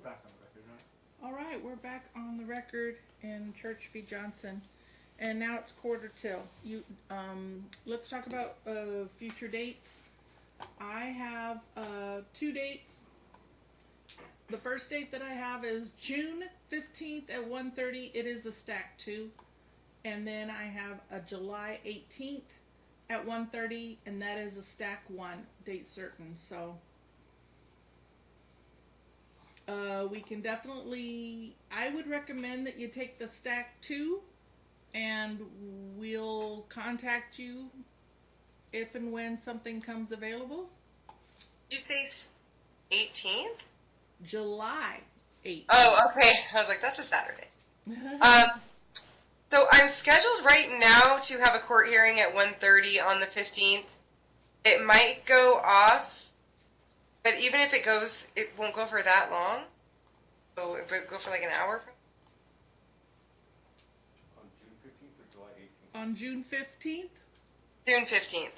back on the record, right? All right, we're back on the record in Church v. Johnson, and now it's quarter till. Let's talk about future dates. I have 2 dates. The first date that I have is June 15th at 1:30. It is a stack 2. And then I have a July 18th at 1:30, and that is a stack 1, date certain. So we can definitely, I would recommend that you take the stack 2, and we'll contact you if and when something comes available. Did you say 18th? July 8th. Oh, okay. I was like, that's a Saturday. So I'm scheduled right now to have a court hearing at 1:30 on the 15th. It might go off, but even if it goes, it won't go for that long. So it would go for like an hour. On June 15th or July 18th? On June 15th? June 15th.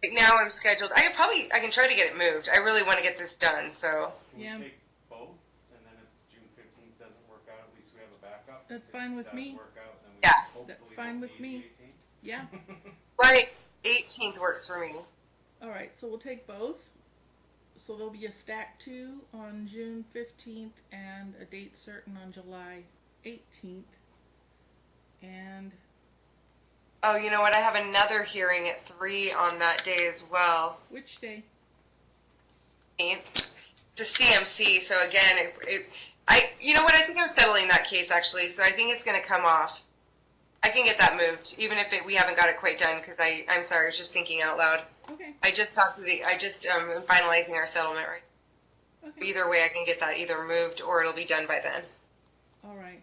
Right now I'm scheduled. I can try to get it moved. I really want to get this done, so. Can we take both? And then if June 15th doesn't work out, at least we have a backup? That's fine with me. If it does work out, then we Yeah. hopefully That's fine with need me. the 18th. Yeah. Right, 18th works for me. All right, so we'll take both. So there'll be a stack 2 on June 15th and a date certain on July 18th. And Oh, you know what? I have another hearing at 3 on that day as well. which day? To CMC. So again, you know what? I think I'm settling that case actually. So I think it's going to come off. I can get that moved, even if we haven't got it quite done. Because I'm sorry, I was just thinking out loud. Okay. I just talked to I'm finalizing our settlement right. Okay. Either way, I can get that either moved or it'll be done by then. All right.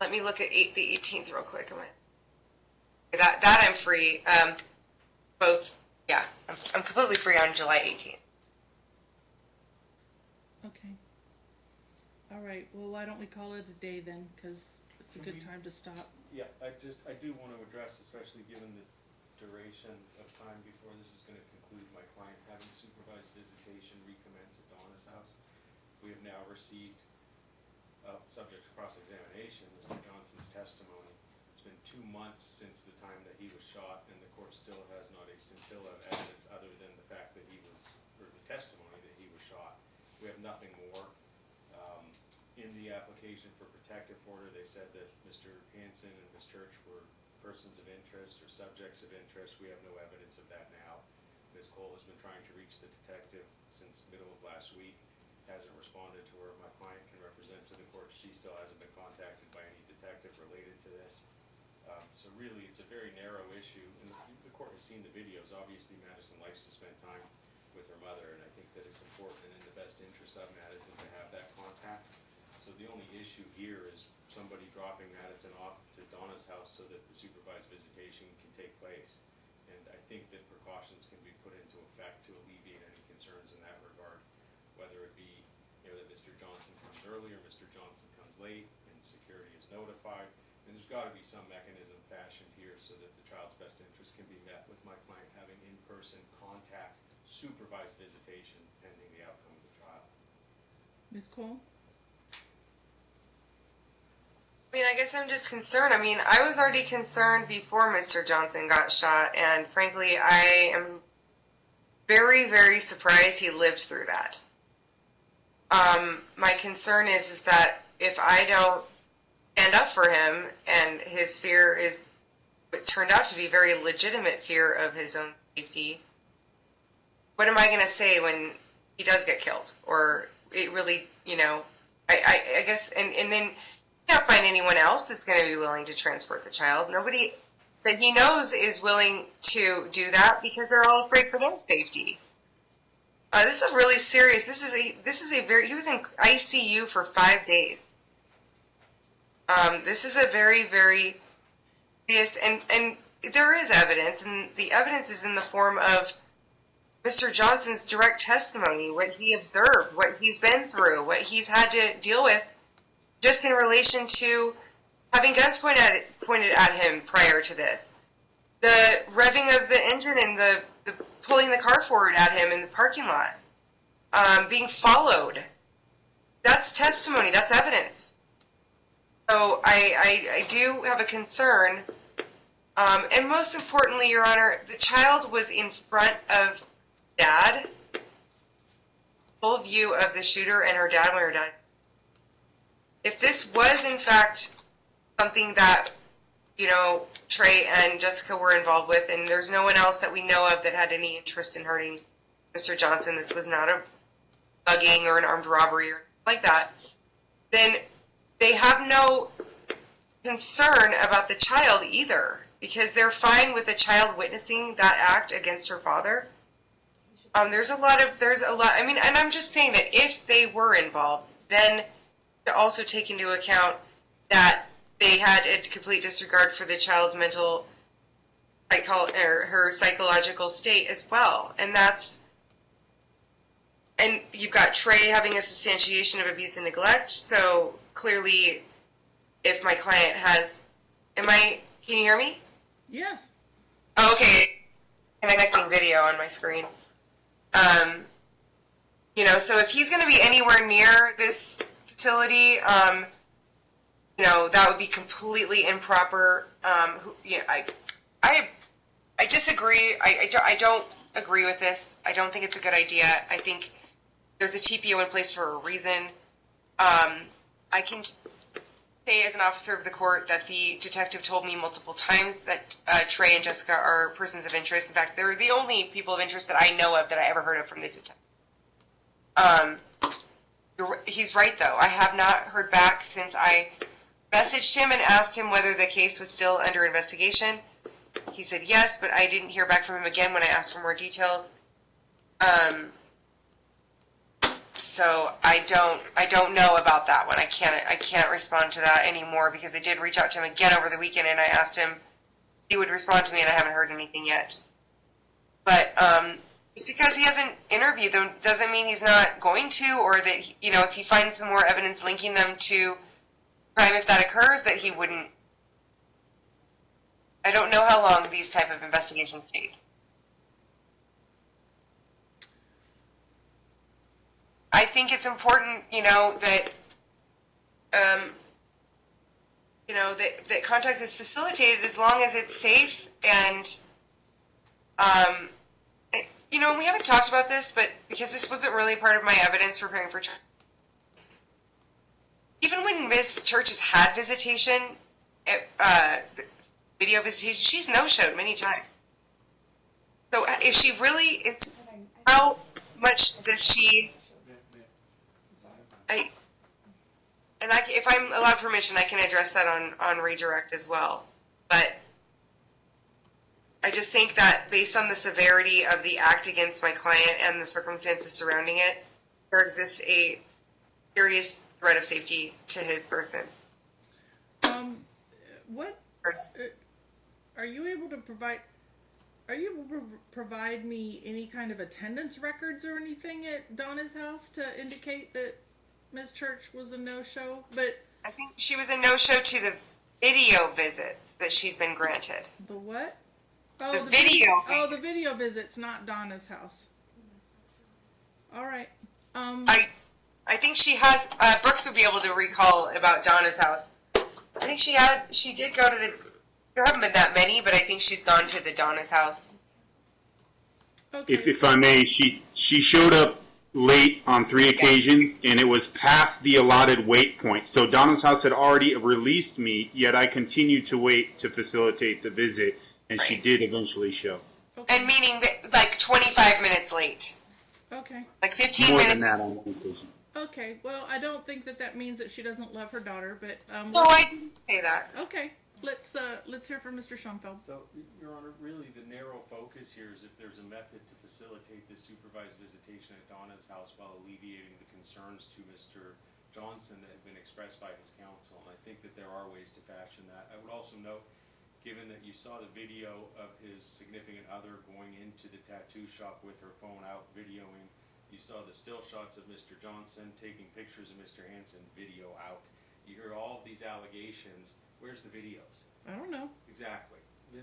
Let me look at the 18th real quick. That I'm free. Both. Yeah, I'm completely free on July 18th. Okay. All right. Well, why don't we call it a day then? Because it's a good time to stop. Yeah, I do want to address, especially given the duration of time before this is going to conclude, my client having supervised visitation recommence at Donna's house. We have now received, subject to cross-examination, Mr. Johnson's testimony. It's been 2 months since the time that he was shot, and the court still has not a scintilla of evidence other than the fact that or the testimony that he was shot. We have nothing more. In the application for protective order, they said that Mr. Hansen and Ms. Church were persons of interest or subjects of interest. We have no evidence of that now. Ms. Cole has been trying to reach the detective since middle of last week, hasn't responded to her. My client can represent to the court. She still hasn't been contacted by any detective related to this. So really, it's a very narrow issue, and the court has seen the videos. Obviously, Madison likes to spend time with her mother, and I think that it's important and in the best interest of Madison to have that contact. So the only issue here is somebody dropping Madison off to Donna's house so that the supervised visitation can take place. And I think that precautions can be put into effect to alleviate any concerns in that regard, whether it be that Mr. Johnson comes early or Mr. Johnson comes late and security is notified. And there's got to be some mechanism fashioned here so that the child's best interest can be met with my client having in-person contact, supervised visitation pending the outcome of the trial. Ms. Cole? I mean, I guess I'm just concerned. I mean, I was already concerned before Mr. Johnson got shot, and frankly, I am very, very surprised he lived through that. My concern is that if I don't stand up for him, and his fear is what turned out to be very legitimate fear of his own safety, what am I going to say when he does get killed? Or it really, I guess, and then can't find anyone else that's going to be willing to transport the child. Nobody that he knows is willing to do that because they're all afraid for their safety. This is really serious. This is a very. He was in ICU for 5 days. This is a very, very serious, and there is evidence, and the evidence is in the form of Mr. Johnson's direct testimony, what he observed, what he's been through, what he's had to deal with. Just in relation to having guns pointed at him prior to this. The revving of the engine and the pulling the car forward at him in the parking lot. being followed. That's testimony. That's evidence. So I do have a concern. And most importantly, Your Honor, the child was in front of Dad, full view of the shooter and her dad when her dad. If this was in fact something that, Trey and Jessica were involved with, and there's no one else that we know of that had any interest in hurting Mr. Johnson, this was not a bugging or an armed robbery or like that, then they have no concern about the child either, because they're fine with the child witnessing that act against her father. There's a lot. I mean, and I'm just saying that if they were involved, then to also take into account that they had a complete disregard for the child's mental, her psychological state as well, and you've got Trey having a substantiation of abuse and neglect. So clearly, if my client has, can you hear me? Yes. Oh, okay, connecting video on my screen. So if he's going to be anywhere near this facility, that would be completely improper. I disagree. I don't agree with this. I don't think it's a good idea. I think there's a TPO in place for a reason. I can say as an officer of the court that the detective told me multiple times that Trey and Jessica are persons of interest. In fact, they're the only people of interest that I know of that I ever heard of from the detective. He's right, though. I have not heard back since I messaged him and asked him whether the case was still under investigation. He said yes, but I didn't hear back from him again when I asked for more details. So I don't know about that one. I can't respond to that anymore because I did reach out to him again over the weekend and I asked him if he would respond to me, and I haven't heard anything yet. But just because he hasn't interviewed them doesn't mean he's not going to, or that if he finds some more evidence linking them to crime, if that occurs, that he wouldn't. I don't know how long these type of investigations take. I think it's important, that contact is facilitated as long as it's safe. And, we haven't talked about this, but because this wasn't really part of my evidence preparing for trial. Even when Miss Church has had visitation, video visitation, she's no-showed many times. So if she really is, how much does she... if I'm allowed permission, I can address that on redirect as well. But I just think that based on the severity of the act against my client and the circumstances surrounding it, there exists a serious threat of safety to his person. What are you able to provide? Are you able to provide me any kind of attendance records or anything at Donna's house to indicate that Ms. Church was a no-show? But I think she was a no-show to the video visits that she's been granted. The what? Oh, the video. The video visits, not Donna's house. All right. I think she has. Brooks would be able to recall about Donna's house. I think she did go to the. There haven't been that many, but I think she's gone to the Donna's house. Okay. If I may, she showed up late on 3 occasions, and it was past the allotted wait point. So Donna's house had already released me, yet I continued to wait to facilitate the visit, and right. She did eventually show. Okay. And meaning that, like 25 minutes late. Okay. Like 15 More minutes. than that on one occasion. Okay. Well, I don't think that means that she doesn't love her daughter, but no, I didn't say that. Okay. Let's hear from Mr. Schoenfeld. So, Your Honor, really the narrow focus here is if there's a method to facilitate this supervised visitation at Donna's house while alleviating the concerns to Mr. Johnson that have been expressed by his counsel. And I think that there are ways to fashion that. I would also note, given that you saw the video of his significant other going into the tattoo shop with her phone out videoing, you saw the still shots of Mr. Johnson taking pictures of Mr. Hansen, video out. You hear all of these allegations. Where's the videos? I don't know. Exactly. They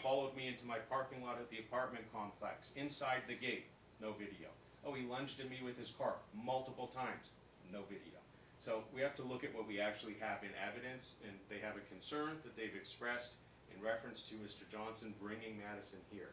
followed me into my parking lot at the apartment complex. Inside the gate, no video. Oh, he lunged at me with his car multiple times. No video. So we have to look at what we actually have in evidence, and they have a concern that they've expressed in reference to Mr. Johnson bringing Madison here.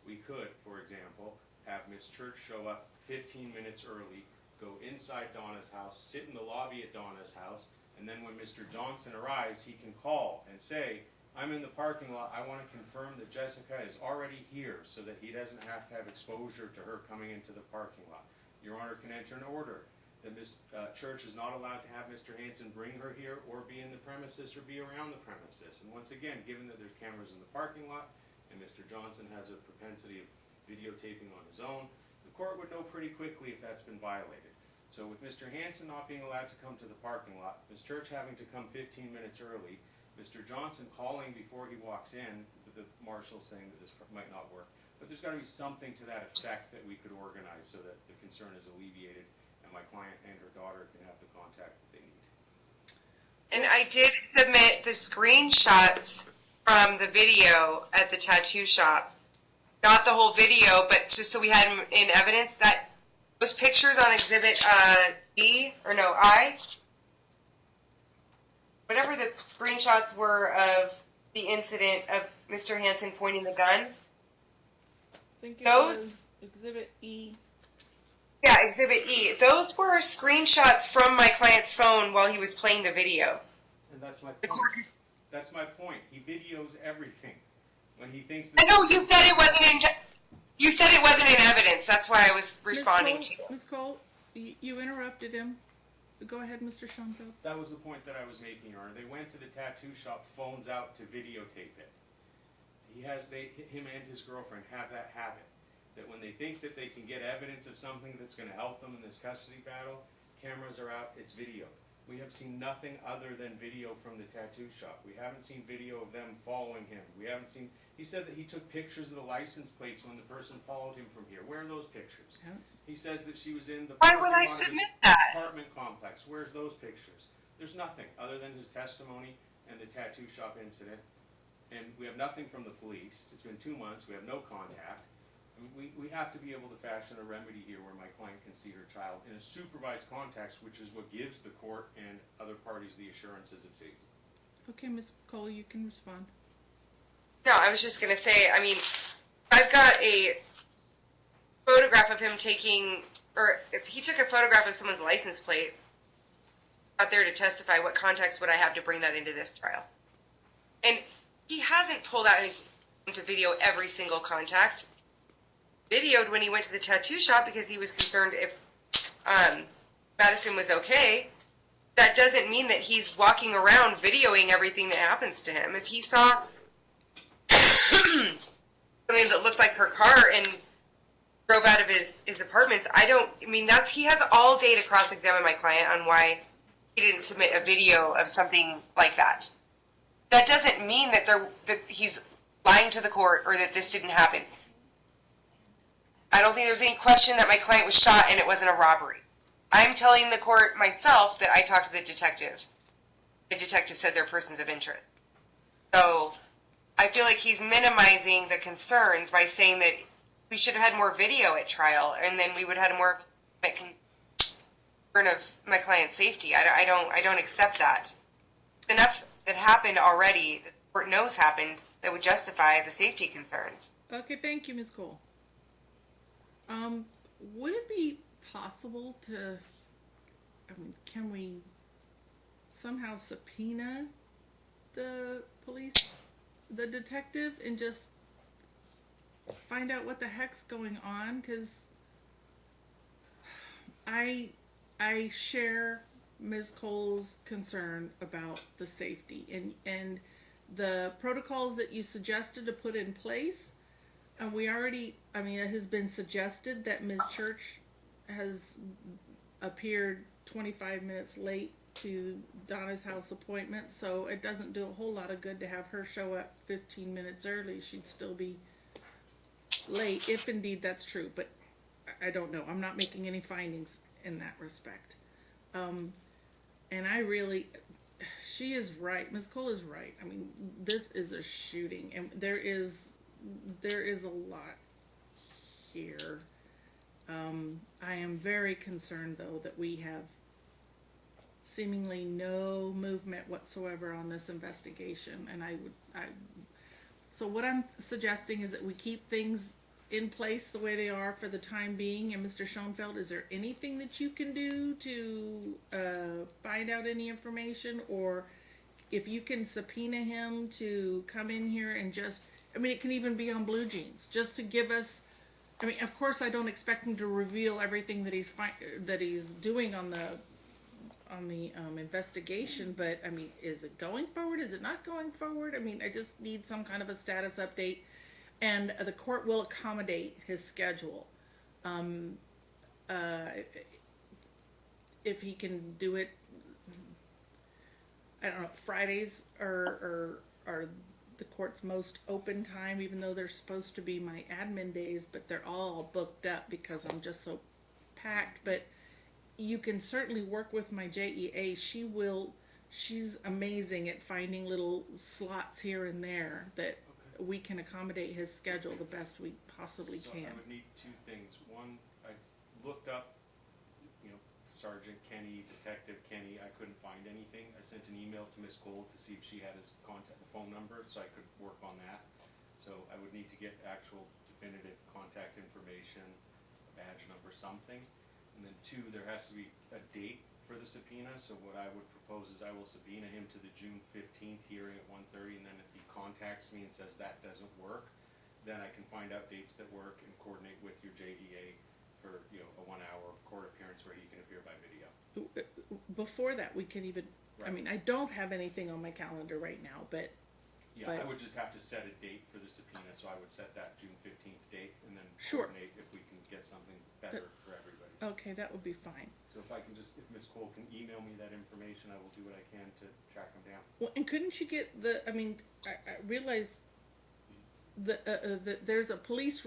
We could, for example, have Miss Church show up 15 minutes early, go inside Donna's house, sit in the lobby at Donna's house, and then when Mr. Johnson arrives, he can call and say, I'm in the parking lot, I want to confirm that Jessica is already here so that he doesn't have to have exposure to her coming into the parking lot. Your Honor can enter an order that Ms. Church is not allowed to have Mr. Hanson bring her here or be in the premises or be around the premises. And once again, given that there's cameras in the parking lot and Mr. Johnson has a propensity of videotaping on his own, the court would know pretty quickly if that's been violated. So with Mr. Hanson not being allowed to come to the parking lot, Ms. Church having to come 15 minutes early, Mr. Johnson calling before he walks in, with the marshal saying that this might not work. But there's got to be something to that effect that we could organize so that the concern is alleviated and my client and her daughter can have the contact that they need. And I did submit the screenshots from the video at the tattoo shop. Not the whole video, but just so we had them in evidence. That those pictures on exhibit I, whatever the screenshots were of the incident of Mr. Hanson pointing the gun. I think it Those- was Exhibit E. Yeah, exhibit E. Those were screenshots from my client's phone while he was playing the video. And that's my The point. court- That's my point. He videos everything. When he thinks I know you said it wasn't in. You said it wasn't in evidence. That's why I was responding to you. Ms. Cole, you interrupted him. Go ahead, Mr. Schoenfeld. That was the point that I was making, Your Honor. They went to the tattoo shop, phones out to videotape it. Him and his girlfriend have that habit, that when they think that they can get evidence of something that's going to help them in this custody battle, cameras are out, it's video. We have seen nothing other than video from the tattoo shop. We haven't seen video of them following him. We haven't seen, he said that he took pictures of the license plates when the person followed him from here. Where are those pictures? He says that she was in the Why would I parking lot of his submit that? apartment complex. Where's those pictures? There's nothing other than his testimony and the tattoo shop incident. And we have nothing from the police. It's been 2 months. We have no contact. I mean, we have to be able to fashion a remedy here where my client can see her child in a supervised context, which is what gives the court and other parties the assurances of safety. Okay, Ms. Cole, you can respond. No, I was just going to say, I mean, I've got a photograph of him taking, or if he took a photograph of someone's license plate out there to testify, what context would I have to bring that into this trial? And he hasn't pulled out his phone to video every single contact. Videoed when he went to the tattoo shop because he was concerned if Madison was okay. That doesn't mean that he's walking around videoing everything that happens to him. If he saw something that looked like her car and drove out of his apartments, he has all day to cross-examine my client on why he didn't submit a video of something like that. That doesn't mean that he's lying to the court or that this didn't happen. I don't think there's any question that my client was shot and it wasn't a robbery. I'm telling the court myself that I talked to the detective. The detective said they're persons of interest. So I feel like he's minimizing the concerns by saying that we should have had more video at trial and then we would have had more concern of my client's safety. I don't accept that. Enough that happened already, that the court knows happened, that would justify the safety concerns. Okay, thank you, Ms. Cole. Would it be possible to, can we somehow subpoena the police, the detective, and just find out what the heck's going on? Because I share Ms. Cole's concern about the safety and the protocols that you suggested to put in place. And it has been suggested that Ms. Church has appeared 25 minutes late to Donna's house appointment, so it doesn't do a whole lot of good to have her show up 15 minutes early. She'd still be late, if indeed that's true, but I don't know. I'm not making any findings in that respect. And she is right. Ms. Cole is right. I mean, this is a shooting, and there is a lot here. I am very concerned, though, that we have seemingly no movement whatsoever on this investigation, and so what I'm suggesting is that we keep things in place the way they are for the time being. And Mr. Schoenfeld, is there anything that you can do to find out any information, or if you can subpoena him to come in here and just, I mean, it can even be on Blue Jeans, just to give us, I mean, of course, I don't expect him to reveal everything that he's doing on the investigation, but I mean, is it going forward? Is it not going forward? I mean, I just need some kind of a status update, and the court will accommodate his schedule. If he can do it, I don't know, Fridays are the court's most open time, even though they're supposed to be my admin days, but they're all booked up because I'm just so packed. But you can certainly work with my JEA. She's amazing at finding little slots here and there that we can accommodate his schedule the best we possibly can. I would need two things. One, I looked up, Sergeant Kenny, Detective Kenny. I couldn't find anything. I sent an email to Miss Cole to see if she had his contact, the phone number, so I could work on that. So I would need to get actual definitive contact information, a badge number, something. And then two, there has to be a date for the subpoena. So what I would propose is I will subpoena him to the June 15th hearing at 1:30, and then if he contacts me and says that doesn't work, then I can find out dates that work and coordinate with your JEA for a 1-hour court appearance where he can appear by video. Before that, we can even, I mean, I don't have anything on my calendar right now, but I would just have to set a date for the subpoena, so I would set that June 15th date and then Sure. coordinate if we can get something better for everybody. okay, that would be fine. So if Ms. Cole can email me that information, I will do what I can to track him down. Well, and couldn't you get I realize that there's a police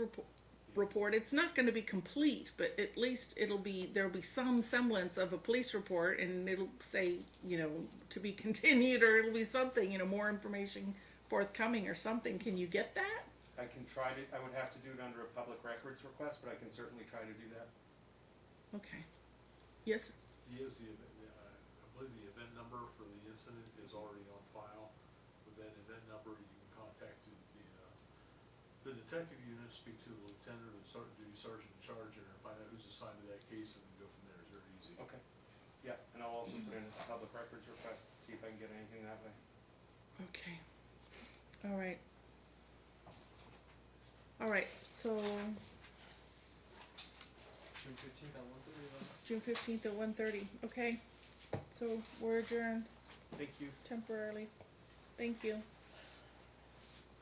report. It's not going to be complete, but at least there'll be some semblance of a police report, and it'll say, to be continued, or it'll be something, more information forthcoming or something. Can you get that? I can try to, I would have to do it under a public records request, but I can certainly try to do that. Okay. Yes, sir. I believe the event number for the incident is already on file. With that event number, you can contact the detective unit, speak to the lieutenant or the duty sergeant in charge, and find out who's assigned to that case, and then go from there. It's very easy. Okay. Yeah, and I'll also put in a public records request, see if I can get anything that way. Okay. All right. All right. So June 15th at 1:30. June 15th at 1:30. Okay. So we're adjourned Thank you. temporarily. Thank you.